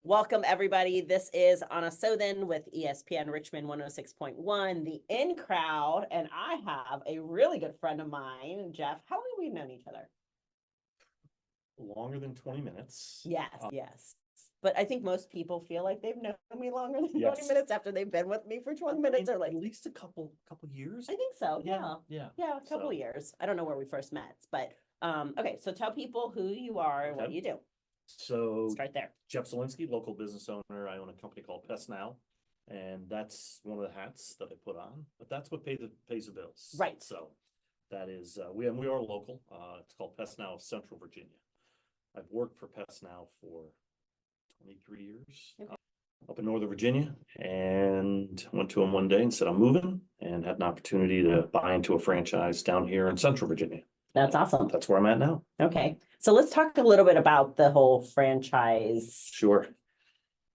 Welcome, everybody. This is Anna Sothen with ESPN Richmond 106.1, the In Crowd, and I have a really good friend of mine, Jeff. How long have we known each other? Longer than 20 minutes. Yes, yes. But I think most people feel like they've known me longer than 20 Yes. minutes after they've been with me for 20 minutes, or like At least a couple years. I think so. Yeah. Yeah, a couple years. I don't know where we first met, but okay. So tell people who you are and what you do. So Start there. Jeff Zalinski, local business owner. I own a company called Pest Now, and that's one of the hats that I put on. But that's what pays the bills. Right. So that is we are local. It's called Pest Now of Central Virginia. I've worked for Pest Now for 23 years. Okay. Up in Northern Virginia, and went to him one day and said, I'm moving, and had an opportunity to buy into a franchise down here in Central Virginia. That's awesome. That's where I'm at now. Okay. So let's talk a little bit about the whole franchise Sure.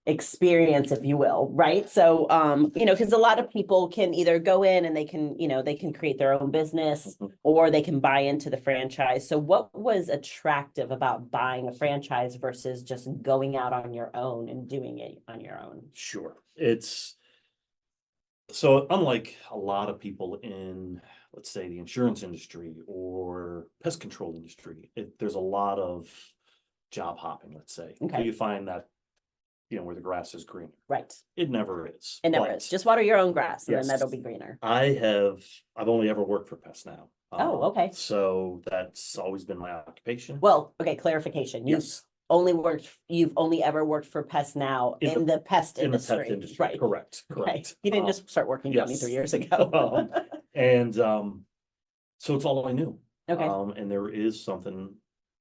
experience, if you will, right? So, because a lot of people can either go in and they can create their own business or they can buy into the franchise. So what was attractive about buying a franchise versus just going out on your own and doing it on your own? Sure. So unlike a lot of people in, let's say, the insurance industry or pest control industry, there's a lot of job hopping, let's say. Okay. So you find that, where the grass is greener. Right. It never is. It never is. Just water your own grass and Yes. then that'll be greener. I've only ever worked for Pest Now. Oh, okay. So that's always been my occupation. Well, okay, clarification. Yes. You've only ever worked for Pest Now in the pest industry. In the pest industry. Right. Correct. Right. You didn't just start working yes. 23 years ago. And so it's all I knew. Okay. And there is something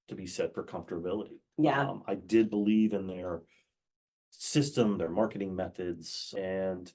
to be said for comfortability. Yeah. I did believe in their system, their marketing methods, and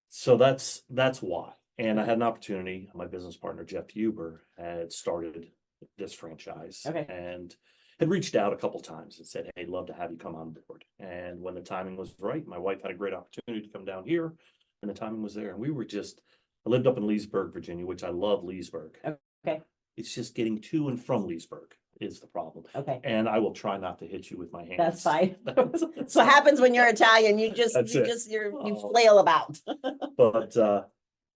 so that's why. And I had an opportunity. My business partner Jeff Huber had started this franchise, Okay. and had reached out a couple times and said, "Hey, I'd love to have you come on board." And when the timing was right, my wife had a great opportunity to come down here, and the timing was there. And I lived up in Leesburg, Virginia, which I love Leesburg. Okay. It's just getting to and from Leesburg is the problem. Okay. And I will try not to hit you with my hands. That's fine. That's what happens when you're Italian. You flail about. But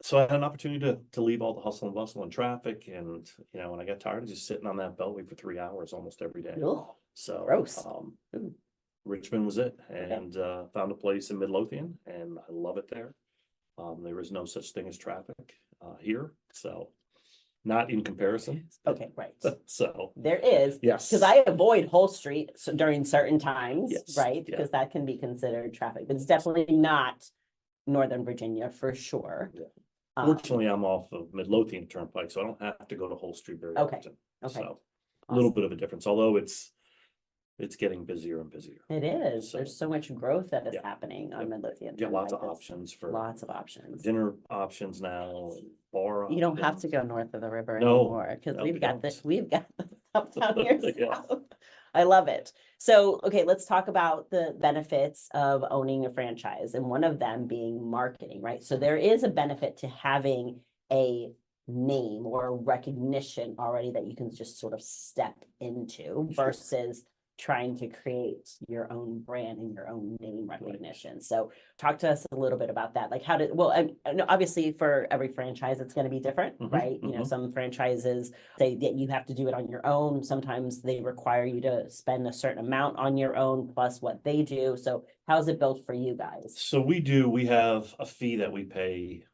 so I had an opportunity to leave all the hustle and bustle and traffic, and when I got tired of just sitting on that beltway for 3 hours almost every day. Ugh, so gross. Richmond was it, and found a place in Midlothian, and I love it there. There is no such thing as traffic here, so not in comparison. Okay, right. So there is, yes, because I avoid Whole Street during certain times, yes. right? Yeah. Because that can be considered traffic, but it's definitely not Northern Virginia for sure. Yeah. Fortunately, I'm off of Midlothian Turnpike, so I don't have to go to Whole Street very often. Okay. So a little bit of a difference, although it's getting busier and busier. It is. So, there's so much growth that is happening on Midlothian. Yeah, lots of options for dinner options now, and bar options. You don't have to go north of the river No, anymore because no, we've we got don't. we've got the stuff down here. Yeah. I love it. So, okay, let's talk about the benefits of owning a franchise, and one of them being marketing, right? So there is a benefit to having a name or a recognition already that you can just sort of step into versus trying to create your own brand and your own name recognition. Right. So talk to us a little bit about that. Like obviously for every franchise, it's going to be different, right? Some franchises say that you have to do it on your own. Sometimes they require you to spend a certain amount on your own plus what they do. So how's it built for you guys? So we have a fee that we pay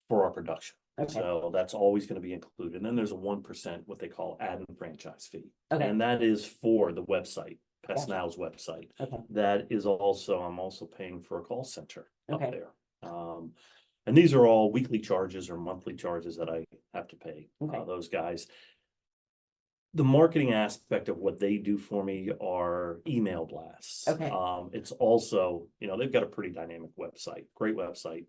for our production. Okay. So that's always going to be included. And then there's a 1%, what they call add and franchise fee. Okay. And that is for the website, Pest Now's website. Okay. That is I'm also paying for a call center up there. And these are all weekly charges or monthly charges that I have to pay those guys. The marketing aspect of what they do for me are email blasts. Okay. It's also, they've got a pretty dynamic website, great website.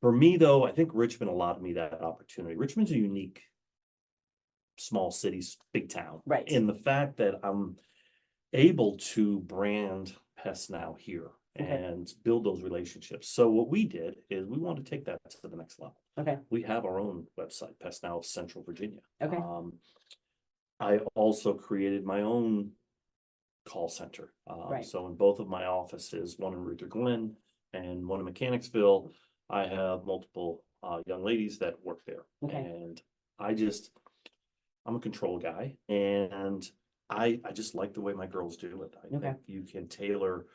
For me, though, I think Richmond allowed me that opportunity. Richmond's a unique small city, big town. Right. In the fact that I'm able to brand Pest Now here and build those relationships. So what we did is we wanted to take that to the next level. Okay. We have our own website, Pest Now of Central Virginia. Okay. I also created my own call center. Right. So in both of my offices, one in Ruther Glen and one in Mechanicsville, I have multiple young ladies that work there. Okay. And I'm a control guy, and I just like the way my girls do it. I think you can tailor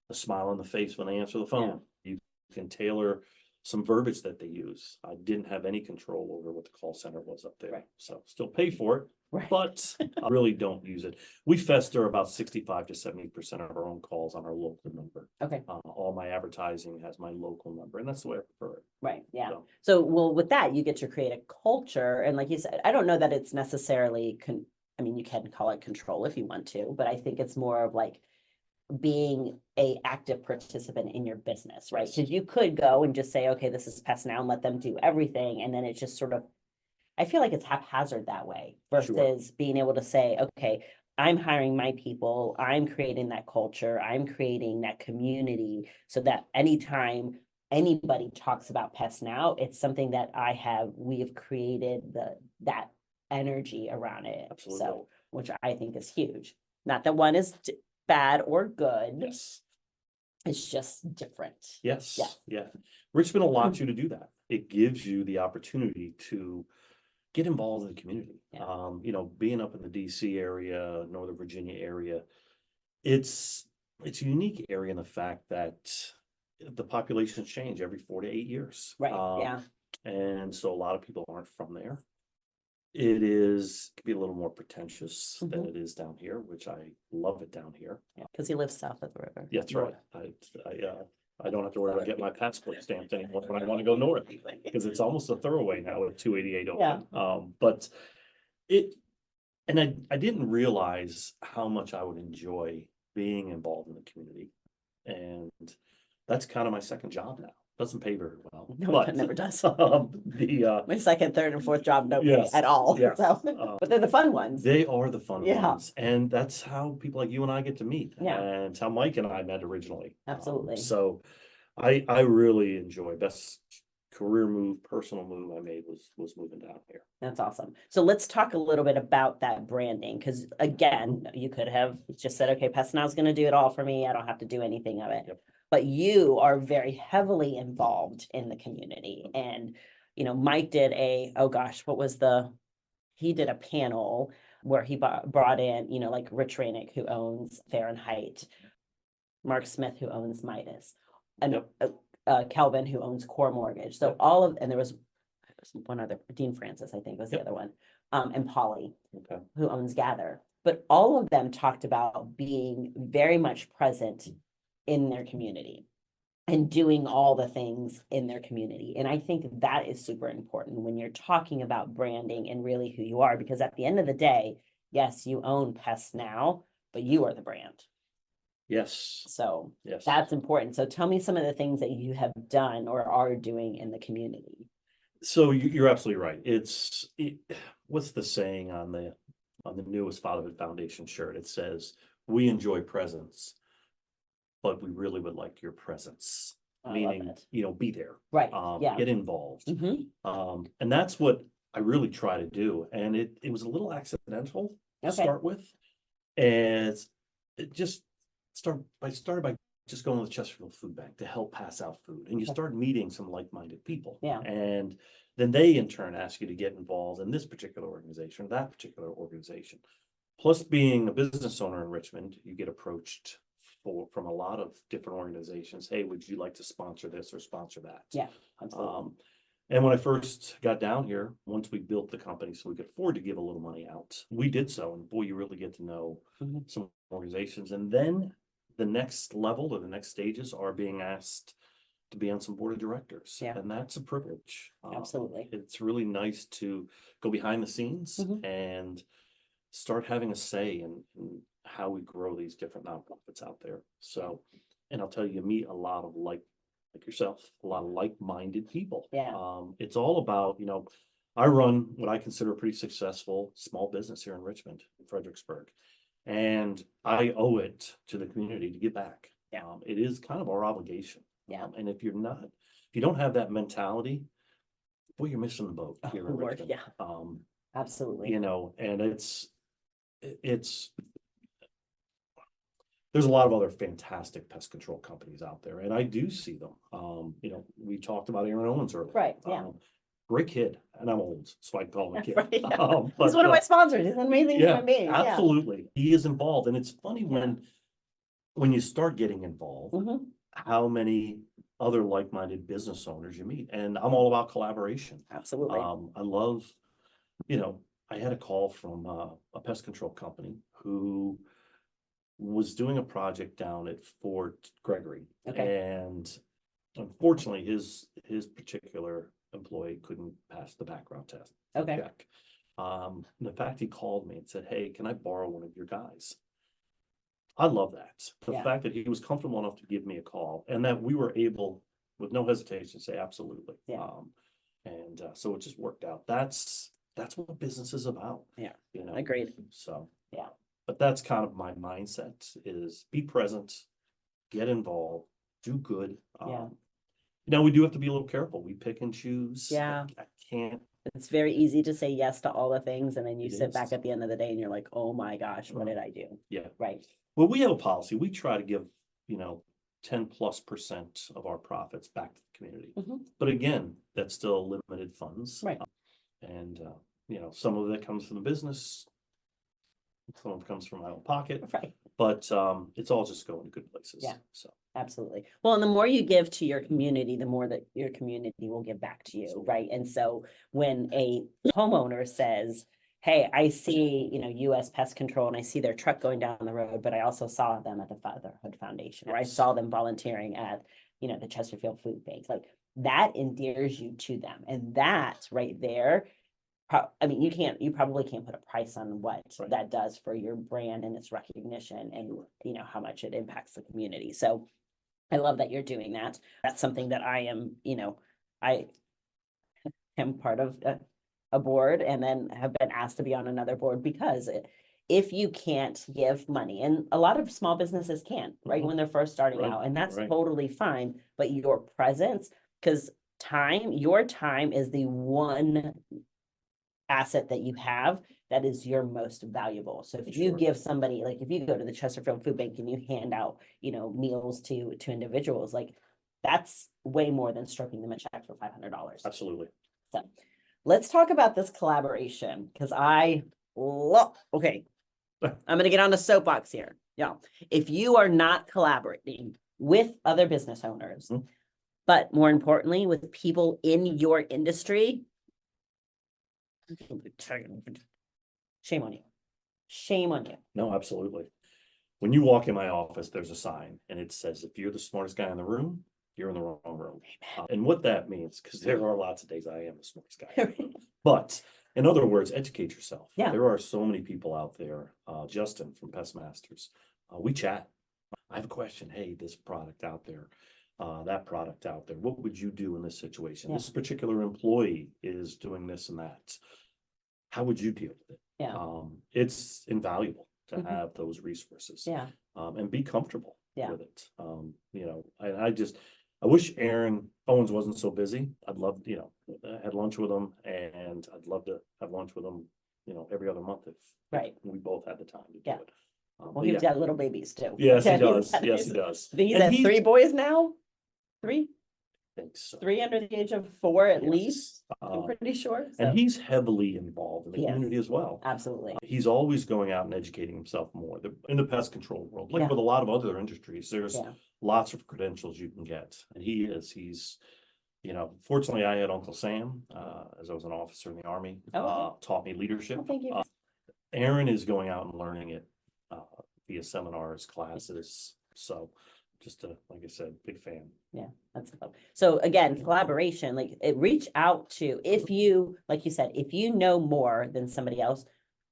a smile on the face when they answer the phone. You can tailor some verbiage that they use. I didn't have any control over what the call center was up there. So still pay for it, but I really don't use it. We fester about 65 to 70% of our own calls on our local number. Okay. All my advertising has my local number, and that's the way I prefer it. Right. Yeah. So, well, with that, you get to create a culture. And like you said, I don't know that it's necessarily, I mean, you can call it control if you want to, but I think it's more of like being a active participant in your business, right? Because you could go and just say, okay, this is Pest Now, and let them do everything. And then it just sort of, I feel like it's haphazard that way versus being able to say, okay, I'm hiring my people, I'm creating that culture, I'm creating that community so that anytime anybody talks about Pest Now, it's something that we have created that energy around it. Absolutely. So, which I think is huge. Not that one is bad or good. Yes. It's just different. Yes. Yeah. Richmond allows you to do that. It gives you the opportunity to get involved in the community. Being up in the DC area, Northern Virginia area, it's a unique area in the fact that the populations change every 4 to 8 years. Right. And so a lot of people aren't from there. It can be a little more pretentious than it is down here, which I love it down here. Yeah, because he lives south of the river. Yeah, that's right. I don't have to worry about getting my passport stamped anymore when I want to go north, because it's almost a thoroughway now with 288 open. But I didn't realize how much I would enjoy being involved in the community, and that's kind of my second job now. Doesn't pay very well. No, but it never does. My second, third, and fourth job don't pay at all. Yes. So, but they're the fun ones. They are the fun ones, and that's how people like you and I get to meet. And it's how Mike and I met originally. Absolutely. So I really enjoy best career move, personal move I made was moving down here. That's awesome. So let's talk a little bit about that branding, because again, you could have just said, okay, Pest Now is going to do it all for me. I don't have to do anything of it. Yep. But you are very heavily involved in the community. And, Mike did he did a panel where he brought in, like Rich Rainick, who owns Fahrenheit, Mark Smith, who owns Midas, and Kelvin, who owns Core Mortgage. So and there was one other, Dean Francis, I think was the other one, and Polly, who owns Gather. But all of them talked about being very much present in their community and doing all the things in their community. And I think that is super important when you're talking about branding and really who you are, because at the end of the day, yes, you own Pest Now, but you are the brand. Yes. So that's important. So tell me some of the things that you have done or are doing in the community. So you're absolutely right. What's the saying on the newest Fatherhood Foundation shirt? It says, "We enjoy presence, but we really would like your presence." Meaning, be there. Right. Get involved. And that's what I really try to do. And it was a little accidental to start with. And it just started by just going to the Chesterfield Food Bank to help pass out food. And you start meeting some like-minded people. Yeah. And then they in turn ask you to get involved in this particular organization or that particular organization. Plus, being a business owner in Richmond, you get approached from a lot of different organizations. Hey, would you like to sponsor this or sponsor that? Yeah, absolutely. And when I first got down here, once we built the company so we could afford to give a little money out, we did so. And boy, you really get to know some organizations. And then the next level or the next stages are being asked to be on some board of directors. Yeah. And that's a privilege. Absolutely. It's really nice to go behind the scenes and start having a say in how we grow these different nonprofits out there. So, and I'll tell you, you meet a lot of like yourself, a lot of like-minded people. Yeah. It's all about, I run what I consider a pretty successful small business here in Richmond, in Fredericksburg, and I owe it to the community to give back. Yeah. It is kind of our obligation. Yeah. And if you don't have that mentality, boy, you're missing the boat here in Richmond. Yeah. Absolutely. And it's there's a lot of other fantastic pest control companies out there, and I do see them. We talked about Aaron Owens earlier. Right, yeah. Great kid, and I'm old, so I call him a kid. Right, yeah. But, He's one of my sponsors. He's an amazing human being. Yeah. Absolutely. He is involved, and it's funny when you start getting involved, how many other like-minded business owners you meet, and I'm all about collaboration. Absolutely. I love, I had a call from a pest control company who was doing a project down at Fort Gregory, and unfortunately, his particular employee couldn't pass the background test. Check. The fact he called me and said, "Hey, can I borrow one of your guys?" I love that. The fact that he was comfortable enough to give me a call, and that we were able, with no hesitation, to say absolutely. So it just worked out. That's what business is about. Yeah. Agreed. So but that's kind of my mindset: is be present, get involved, do good. We do have to be a little careful. We pick and choose. Yeah. I can't. It's very easy to say yes to all the things, and then you sit back at the end of the day and you're like, oh my gosh, what did I do? Yeah. Right. Well, we have a policy. We try to give, 10+% of our profits back to the community. But again, that's still limited funds. Right. And, some of that comes from the business. Some of it comes from my own pocket. Right. But it's all just going to good places. Yeah. So. Absolutely. Well, and the more you give to your community, the more that your community will give back to you. Absolutely. Right. And so when a homeowner says, hey, I see, US Pest Control, and I see their truck going down the road, but I also saw them at the Fatherhood Foundation, or I saw them volunteering at, the Chesterfield Food Bank, like that endears you to them. And that right there, you probably can't put a price on what that does for your brand and its recognition, and, how much it impacts the community. So I love that you're doing that. That's something that I am, I am part of a board, and then have been asked to be on another board, because if you can't give money, and a lot of small businesses can't, right, when they're first starting out, and that's totally fine, but your presence, because your time is the one asset that you have that is your most valuable. So if you give somebody, like if you go to the Chesterfield Food Bank and you hand out, meals to individuals, like that's way more than stroking them a check for $500. Absolutely. So let's talk about this collaboration, because I'm going to get on the soapbox here. Yeah. If you are not collaborating with other business owners, but more importantly, with people in your industry, shame on you. Shame on you. No, absolutely. When you walk in my office, there's a sign, and it says, if you're the smartest guy in the room, you're in the wrong room. And what that means, because there are lots of days I am the smartest guy. But in other words, educate yourself. Yeah. There are so many people out there. Justin from Pest Masters, we chat. I have a question. Hey, this product out there, that product out there, what would you do in this situation? This particular employee is doing this and that. How would you deal with it? Yeah. It's invaluable to have those resources. Yeah. And be comfortable with it. I wish Aaron Owens wasn't so busy. I'd love, I had lunch with him, and I'd love to have lunch with him, every other month if we both had the time to do it. Well, he's got little babies too. Yes, he does. Yes, he does. He's had 3 boys now. 3? I think so. 3 under the age of 4 at least. I'm pretty sure. So. And he's heavily involved in the community as well. Absolutely. He's always going out and educating himself more. In the pest control world, like with a lot of other industries, there's lots of credentials you can get. And he's, fortunately I had Uncle Sam, as I was an officer in the Army, taught me leadership. Oh, thank you. Aaron is going out and learning it via seminars, classes. So just like I said, big fan. Yeah, that's cool. So again, collaboration, like reach out to, if you, like you said, if you know more than somebody else,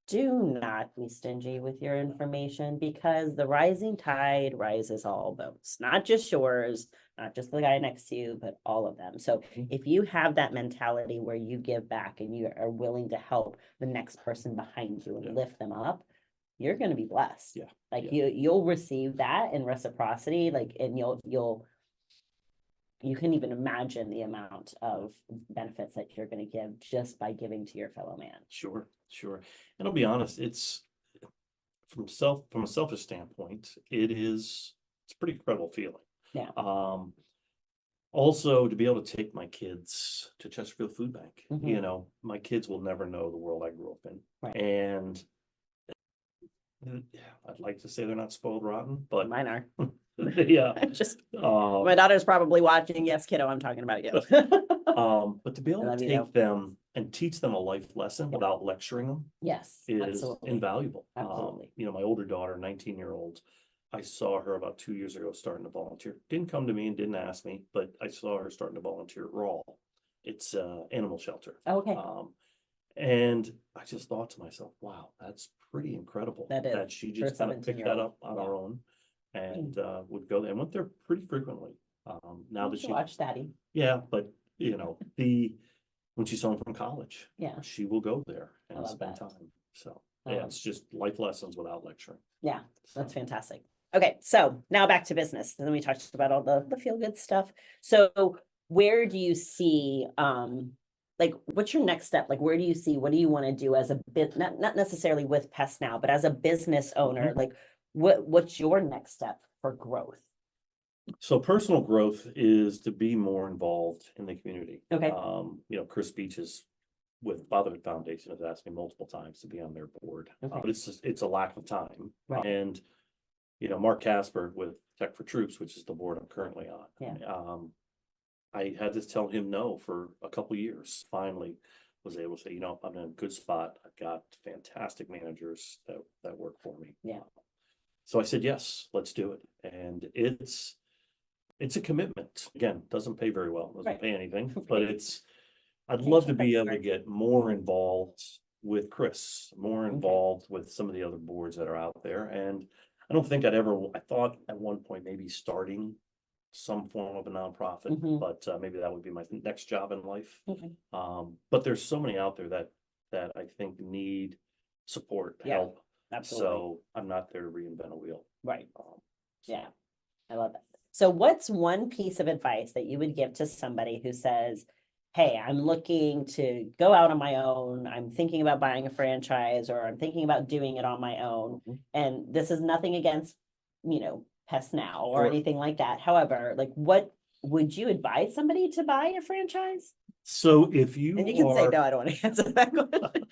do not be stingy with your information, because the rising tide rises all boats, not just yours, not just the guy next to you, but all of them. So if you have that mentality where you give back and you are willing to help the next person behind you and lift them up, you're going to be blessed. Yeah. Like you'll receive that in reciprocity, like, and you can even imagine the amount of benefits that you're going to give just by giving to your fellow man. Sure. And I'll be honest, it's from a selfish standpoint, it's a pretty incredible feeling. Yeah. Also to be able to take my kids to Chesterfield Food Bank, Mhm. my kids will never know the world I grew up in. Right. And I'd like to say they're not spoiled rotten, but Mine are. yeah. Just Um, my daughter's probably watching. Yes, kiddo, I'm talking about you. but to be able to take them and teach them a life lesson without lecturing them Yes, is absolutely. invaluable. Absolutely. My older daughter, 19-year-old, I saw her about 2 years ago starting to volunteer. Didn't come to me and didn't ask me, but I saw her starting to volunteer at Raw. It's animal shelter. Okay. And I just thought to myself, wow, that's pretty incredible. That is, That she just kind of picked that up on her own and would go there and went there pretty frequently. Now that she watch Daddy. Yeah, but when she's home from college, Yeah. she will go there I and love spend that. time. So it's just life lessons without lecturing. Yeah, that's fantastic. Okay, so now back to business. And then we talked about all the feel-good stuff. So where do you see like what's your next step? Like where do you see, what do you want to do as a bit, not necessarily with Pest Now, but as a business owner, like what's your next step for growth? So personal growth is to be more involved in the community. Okay. Chris Beaches with Fatherhood Foundation has asked me multiple times to be on their board. Okay. But it's a lack of time. Right. And Mark Casper with Tech for Troops, which is the board I'm currently on. Yeah. I had to tell him no for a couple of years. Finally was able to say, I'm in a good spot. I've got fantastic managers that work for me. Yeah. So I said, yes, let's do it. And it's a commitment. Again, doesn't pay very well, doesn't pay anything, but I'd love to be able to get more involved with Chris, more involved with some of the other boards that are out there. And I don't think I thought at one point maybe starting some form of a nonprofit, but maybe that would be my next job in life. But there's so many out there that I think need support, help. Absolutely. So I'm not there to reinvent a wheel. Right. Yeah, I love that. So what's one piece of advice that you would give to somebody who says, hey, I'm looking to go out on my own. I'm thinking about buying a franchise or I'm thinking about doing it on my own. And this is nothing against, Pest Now or anything like that. However, like what would you advise somebody to buy a franchise? So if you And you can say, no, I don't want to answer that question.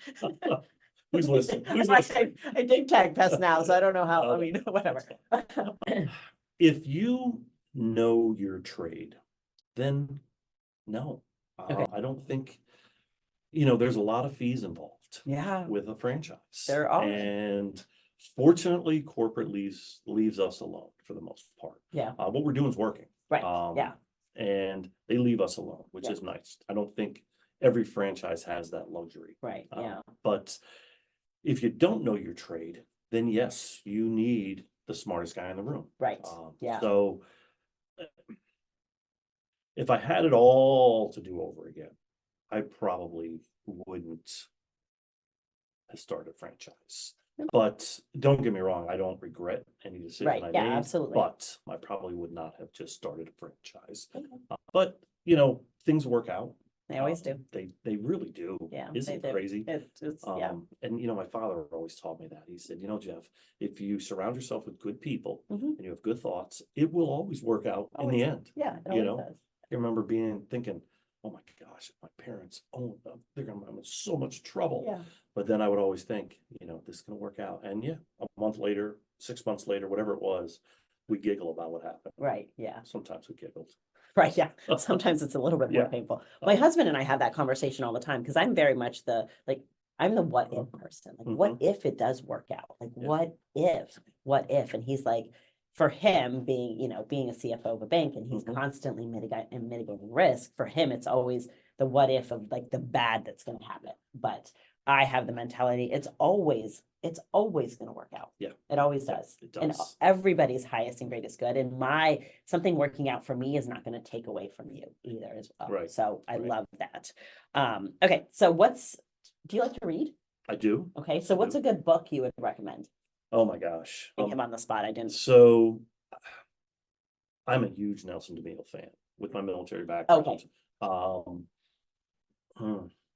Who's listening? Who's listening? I did tag Pest Now, so I don't know how, whatever. If you know your trade, then no. I don't think, there's a lot of fees involved. Yeah. With a franchise. There are. And fortunately, corporate leaves us alone for the most part. Yeah. What we're doing is working. Right. Yeah. And they leave us alone, which is nice. I don't think every franchise has that luxury. Right. Yeah. But if you don't know your trade, then yes, you need the smartest guy in the room. Right. Yeah. So if I had it all to do over again, I probably wouldn't have started a franchise. But don't get me wrong, I don't regret any decision I made. Absolutely. But I probably would not have just started a franchise. But things work out. They always do. They really do. Yeah. Isn't it crazy? It's And my father always taught me that. He said, Jeff, if you surround yourself with good people and you have good thoughts, it will always work out in the end. Yeah. It always does. I remember thinking, oh my gosh, if my parents own them, they're gonna be in so much trouble. Yeah. But then I would always think, this is gonna work out. And a month later, 6 months later, whatever it was, we giggle about what happened. Right. Yeah. Sometimes we giggled. Right. Yeah. Sometimes it's a little bit more painful. My husband and I have that conversation all the time because I'm very much I'm the what if person. Like, what if it does work out? Like, what if? And he's like, for him being a CFO of a bank and he's constantly mitigating risk, for him, it's always the what if of like the bad that's going to happen. But I have the mentality, it's always going to work out. Yeah. It always does. It does. And everybody's highest and greatest good. And something working out for me is not going to take away from you either as well. Right. So I love that. Okay. So do you like to read? I do. Okay. So what's a good book you would recommend? Oh my gosh. Think him on the spot. I didn't. So I'm a huge Nelson DeMille fan with my military background. Okay.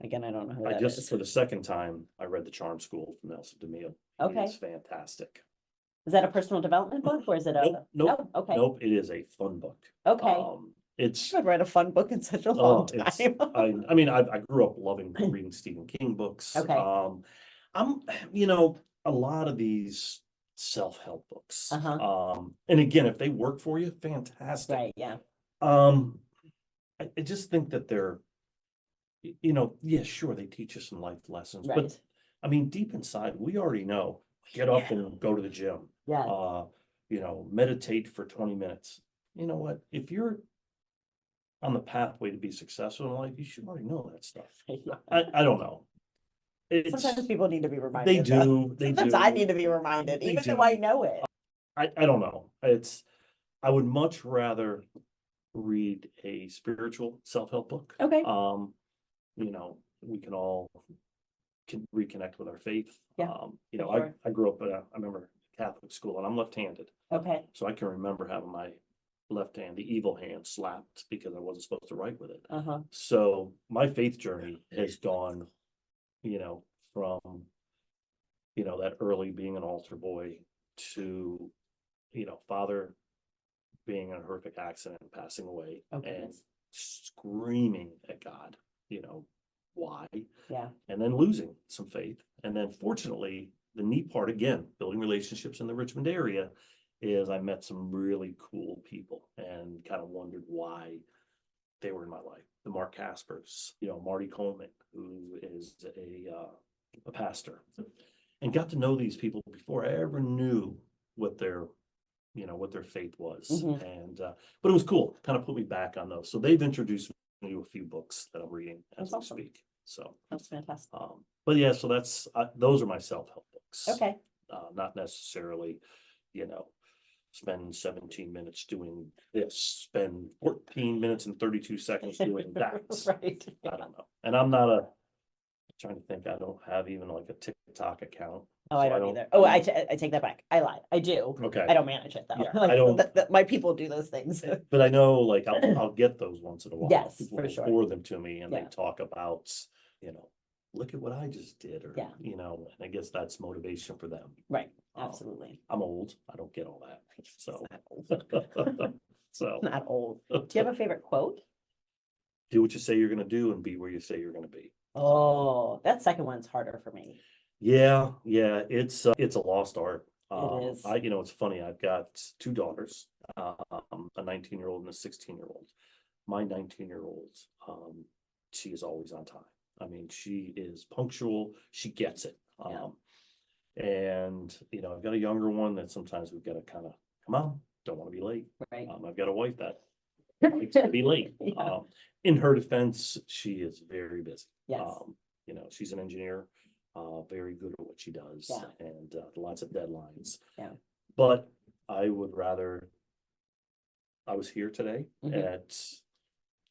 Again, I don't know who that is. For the second time, I read The Charm School from Nelson DeMille. Okay. It's fantastic. Is that a personal development book or is it a? Nope, Oh, okay. nope, it is a fun book. Okay. It's, I've read a fun book in such a long it's, time. I mean, I grew up loving reading Stephen King books. Okay. I'm, a lot of these self-help books. Uh-huh. And again, if they work for you, fantastic. Right, yeah. I just think that they're, yeah, sure, they teach us some life lessons, but Right. I mean, deep inside, we already know, get up and go to the gym. Yeah. Meditate for 20 minutes. You know what? If you're on the pathway to be successful in life, you should already know that stuff. I don't know. Sometimes people need to be They reminded. do, they Sometimes do. I need to be reminded, They even do. though I know it. I don't know. I would much rather read a spiritual self-help book. Okay. We can reconnect with our faith. Yeah, I grew up I remember Catholic school and I'm left-handed. Okay. So I can remember having my left hand, the evil hand, slapped because I wasn't supposed to write with it. Uh-huh. So my faith journey has gone, from, that early being an altar boy to, father being in a horrific accident and passing away and screaming at God, why? Yeah. And then losing some faith. And then fortunately, the neat part, again, building relationships in the Richmond area, is I met some really cool people and kind of wondered why they were in my life. The Mark Caspers, Marty Coleman, who is a pastor, and got to know these people before I ever knew what their faith was. And but it was cool, kind of put me back on those. So they've introduced me to a few books that I'm reading as we speak. So that's fantastic. But yeah, so that's those are my self-help books. Okay. Not necessarily, spend 17 minutes doing this, spend 14 minutes and 32 seconds doing that. Right. I don't know. And I'm trying to think, I don't have even like a TikTok account. Oh, I don't either. Oh, I take that back. I lied. I do. Okay. I don't manage it though. Yeah, Like, I don't. my people do those things. But I know, like, I'll get those once in a while. Yes, People for will sure. forward them to me and Yeah. they talk about, look at what I just did, or, Yeah. and I guess that's motivation for them. Right. Absolutely. I'm old. I don't get all that. So, so Not old. Do you have a favorite quote? do what you say you're going to do and be where you say you're going to be. Oh, that second one's harder for me. Yeah. It's a lost art. It is. It's funny. I've got two daughters, a 19-year-old and a 16-year-old. My 19-year-old, she is always on time. I mean, she is punctual. She gets it. And I've got a younger one that sometimes we've got to kind of, come on, don't want to be late. Right. I've got a wife that likes to be late. Yeah. In her defense, she is very busy. Yes. She's an engineer, very good at what she does, and lots of deadlines. Yeah. But I would rather. I was here today at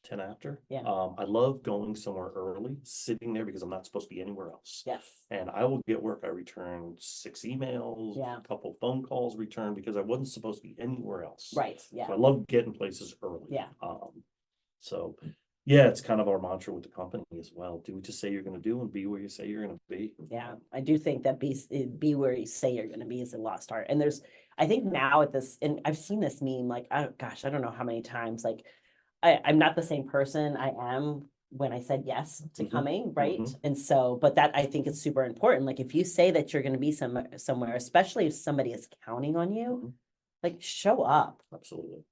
10 after. Yeah. I love going somewhere early, sitting there because I'm not supposed to be anywhere else. Yes. And I will get work. I return 6 emails, a couple phone calls returned because I wasn't supposed to be anywhere else. Right. Yeah. So I love getting places early. Yeah. So yeah, it's kind of our mantra with the company as well. Do what you say you're going to do and be where you say you're going to be. Yeah, I do think that be where you say you're going to be is a lost art. And I think now at this, and I've seen this meme, like, I don't know how many times, like, I'm not the same person I am when I said yes to coming, right? And so, but that I think is super important. Like, if you say that you're going to be somewhere, especially if somebody is counting on you, like, show up. Absolutely.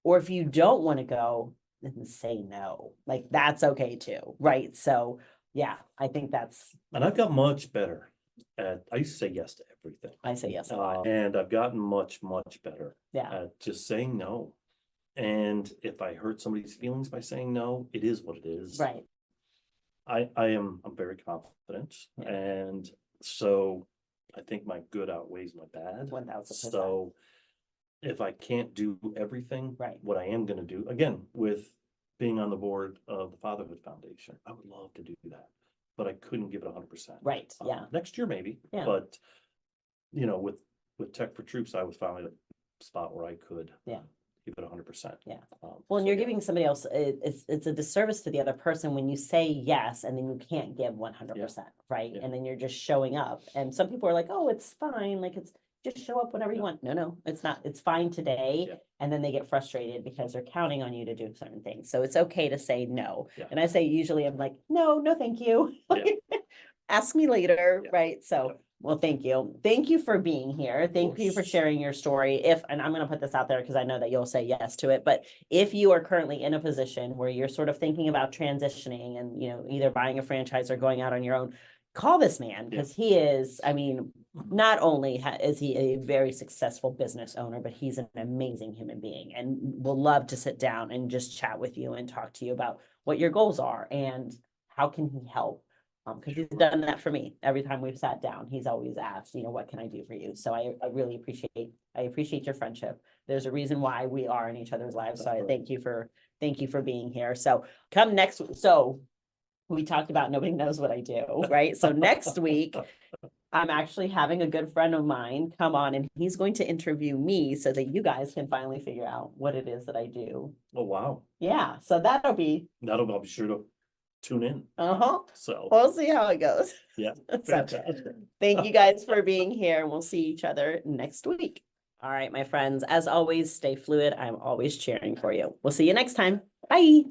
Or if you don't want to go, then say no. Like, that's okay too, right? So yeah, I think that's. And I've got much better at. I used to say yes to everything. I say yes a lot. And I've gotten much better at just saying no. And if I hurt somebody's feelings by saying no, it is what it is. Right. I'm very confident. And so I think my good outweighs my bad. 1000%. So if I can't do everything, right, what I am going to do, again, with being on the board of the Fatherhood Foundation, I would love to do that, but I couldn't give it 100%. Right. Yeah. Next year, maybe. Yeah. But, with Tech for Troops, I was finally at a spot where I could, give it 100%. Yeah. Well, and you're giving somebody else, it's a disservice to the other person when you say yes, and then you can't give 100%, right? Yeah. And then you're just showing up. And some people are like, oh, it's fine. Like, it's just show up whenever you want. No, it's not. It's fine today. Yeah. And then they get frustrated because they're counting on you to do certain things. So it's okay to say no. Yeah. And I say, usually I'm like, no, thank you. Yeah. Ask me later, Yeah. right? So. Yeah. Well, thank you. Thank you for being here. Thank you for course. sharing your story. And I'm going to put this out there because I know that you'll say yes to it, but if you are currently in a position where you're sort of thinking about transitioning and, either buying a franchise or going out on your own, call this man, because he is, I mean, not only is he a very successful business owner, but he's an amazing human being and will love to sit down and just chat with you and talk to you about what your goals are and how can he help. Because he's done that for me. Every time we've sat down, he's always asked, what can I do for you? So I really appreciate your friendship. There's a reason why we are in each other's lives. So I thank you for being here. So come next. So we talked about nobody knows what I do, right? So next week, I'm actually having a good friend of mine come on and he's going to interview me so that you guys can finally figure out what it is that I do. Oh, wow. Yeah. So I'll be sure to tune in. So we'll see how it goes. Yeah. So, thank you guys for being here, and we'll see each other next week. All right, my friends, as always, stay fluid. I'm always cheering for you. We'll see you next time. Bye.